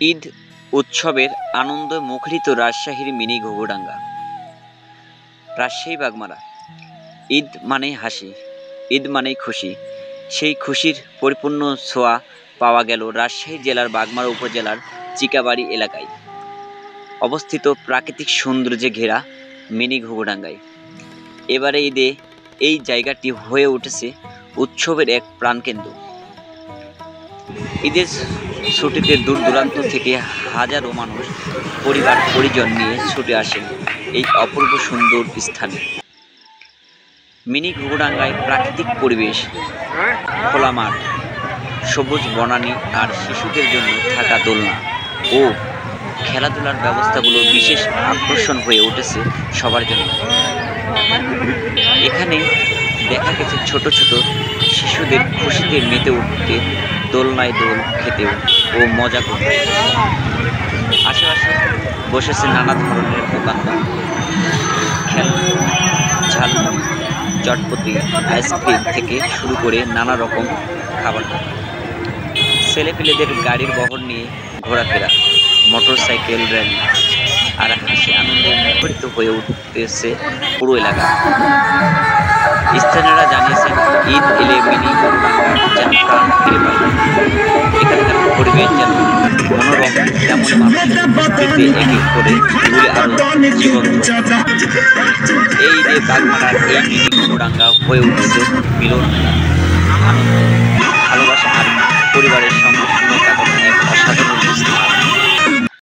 ঈদ উৎসবের আনন্দে মুখরিত রাজশাহীর মিনি ঘুঘুডাঙ্গা। রাজশাহী বাগমারা। ঈদ মানেই হাসি, ঈদ মানেই খুশি। সেই খুশির পরিপূর্ণ ছোঁয়া পাওয়া গেল রাজশাহী জেলার বাগমারা উপজেলার চিকাবাড়ি এলাকায় অবস্থিত প্রাকৃতিক সৌন্দর্যে ঘেরা মিনি ঘুঘুডাঙ্গায়। এবারে ঈদে এই জায়গাটি হয়ে উঠেছে উৎসবের এক প্রাণকেন্দ্র। ঈদের ছুটিতে দূর দূরান্ত থেকে হাজারো মানুষ পরিবার পরিজন নিয়ে ছুটে আসেন এই অপূর্ব সুন্দর স্থানে। মিনি ঘুঘুডাঙ্গায় প্রাকৃতিক পরিবেশ, খোলা মাঠ, সবুজ বনানী আর শিশুদের জন্য থাকা দোলনা ও খেলাধুলার ব্যবস্থাগুলো বিশেষ আকর্ষণ হয়ে উঠেছে সবার জন্য। এখানে দেখা গেছে ছোট ছোট শিশুদের খুশিতে মেতে উঠতে, দোলনায় দোল খেতেও ও মজা করতে। আশেপাশে বসেছে নানা ধরনের দোকানদার, খেলনা, ঝালমুড়ি, চটপটি, আইসক্রিম থেকে শুরু করে নানা রকম খাবার। ছেলেপিলেদের গাড়ির বহর নিয়ে ঘোরাফেরা, মোটরসাইকেল র্যালি আর হাসি আনন্দে মুখরিত হয়ে উঠতেছে পুরো এলাকা। স্থানীয়রা জানিয়েছেন, ঈদ এলে মিনি ঘুঘুডাঙ্গা যেন প্রাণ ফিরে পায়। এখানকার পরিবেশ যেন মনোরম, তেমন মানুষের এক এক করে ঘুরে আরো জীবন্ত। এই ঈদে বাগমারার এই মিনি ঘুঘুডাঙ্গা হয়ে উঠেছে মিলন, আনন্দ, ভালোবাসা আর পরিবারের সঙ্গে সময় কাটানোর এক অসাধারণ স্থান।